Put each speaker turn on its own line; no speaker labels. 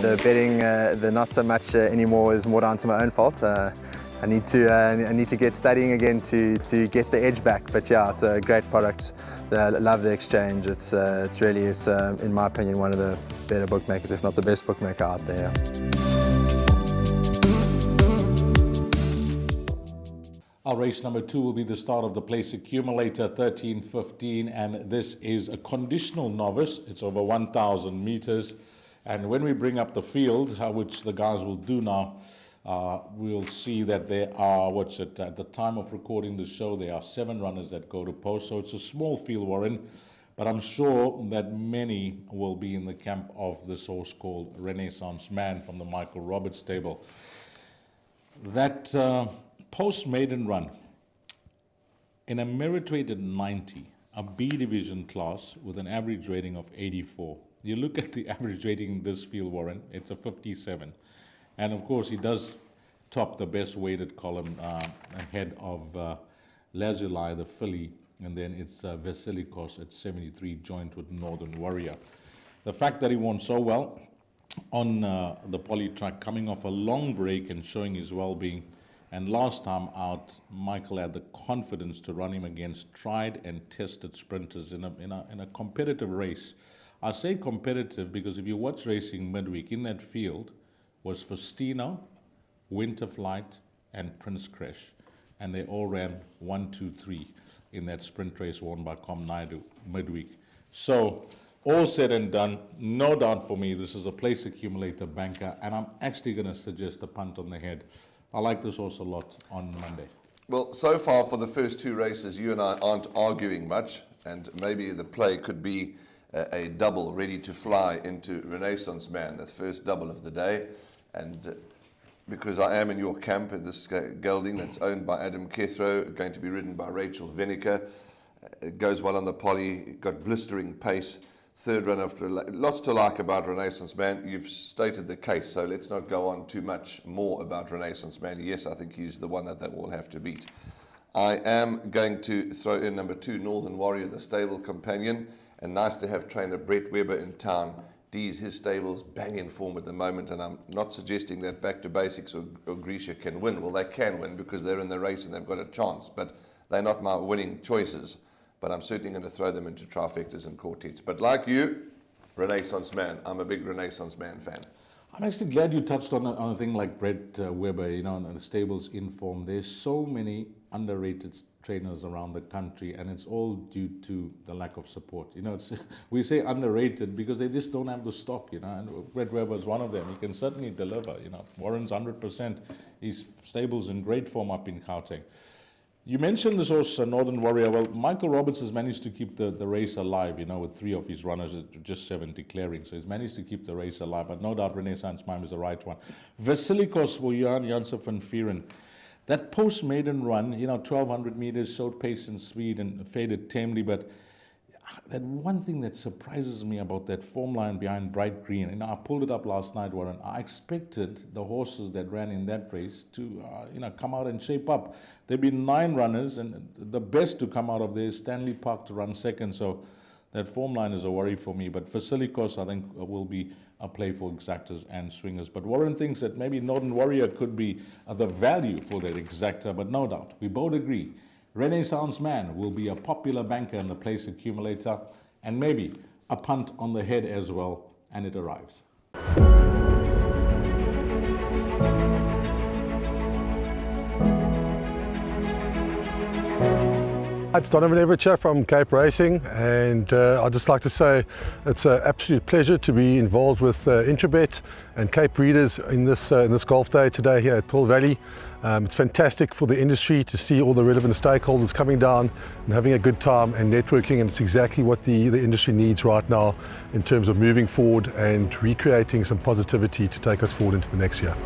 the betting, the not so much anymore, is more down to my own fault. I need to get studying again to get the edge back. But yeah, it's a great product. I love the exchange. It's really, in my opinion, one of the better bookmakers, if not the best bookmaker out there.
Our race number 2 will be the start of the place accumulator, 13:15, and this is a conditional novice. It's over 1,000 meters, and when we bring up the field, which the guys will do now, we'll see that there are, at the time of recording the show, there are 7 runners that go to post, so it's a small field, Warren, but I'm sure that many will be in the camp of this horse called Renaissance Man from the Michael Roberts stable. That post-maiden run in a merit-rated 90, a B division class with an average rating of 84. You look at the average rating in this field, Warren, it's a 57. And of course, he does top the best weighted column ahead of Lazuli, the filly, and then it's Vasilikos at 73, joint with Northern Warrior. The fact that he won so well on the poly track, coming off a long break and showing his well-being, and last time out, Michael had the confidence to run him against tried and tested sprinters in a competitive race. I say competitive because if you watch racing midweek, in that field was Faustino, Winterflight, and Prince Crash. And they all ran 1, 2, 3 in that sprint race won by Com Naidu midweek. So, all said and done, no doubt for me, this is a place accumulator banker, and I'm actually going to suggest a punt on the head. I like this horse a lot on Monday.
Well, so far for the first 2 races, you and I aren't arguing much, and maybe the play could be a double ready to fly into Renaissance Man, the first double of the day. And because I am in your camp, this gelding that's owned by Adam Kethro, going to be ridden by Rachel Venica, it goes well on the poly, got blistering pace. 3rd run after, lots to like about Renaissance Man. You've stated the case, so let's not go on too much more about Renaissance Man. Yes, I think he's the one that they will have to beat. I am going to throw in number 2, Northern Warrior, the stable companion, and nice to have trainer Brett Weber in town. D's, his stable's bang in form at the moment, and I'm not suggesting that Back to Basics or Grisha can win. Well, they can win because they're in the race and they've got a chance, but they're not my winning choices. But I'm certainly going to throw them into trifectas and quartets. But like you, Renaissance Man. I'm a big Renaissance Man fan.
I'm actually glad you touched on a thing like Brett Weber, and the stable's in form. There's so many underrated trainers around the country, and it's all due to the lack of support. We say underrated because they just don't have the stock, and Brett Weber is one of them. He can certainly deliver, Warren's 100%. His stable's in great form up in Gauteng. You mentioned this horse, Northern Warrior. Well, Michael Roberts has managed to keep the race alive, with 3 of his runners, just 7 declaring. So he's managed to keep the race alive, but no doubt Renaissance Man is the right one. Vasilikos for Janssen van Vieren. That post-maiden run, 1,200 meters, showed pace and speed and faded tamely, but that one thing that surprises me about that form line behind Bright Green, I pulled it up last night, Warren. I expected the horses that ran in that race to, come out and shape up. There've been 9 runners, and the best to come out of there is Stanley Park to run second. So that form line is a worry for me. But Vasilikos, I think, will be a play for exactors and swingers. But Warren thinks that maybe Northern Warrior could be the value for that exactor. But no doubt, we both agree. Renaissance Man will be a popular banker in the place accumulator, and maybe a punt on the head as well, and it arrives.
It's Donovan Everett from Cape Racing, and I'd just like to say it's an absolute pleasure to be involved with Intrabet and Cape Breeders in this golf day today here at Pearl Valley. It's fantastic for the industry to see all the relevant stakeholders coming down and having a good time and networking, and it's exactly what the industry needs right now in terms of moving forward and recreating some positivity to take us forward into the next year.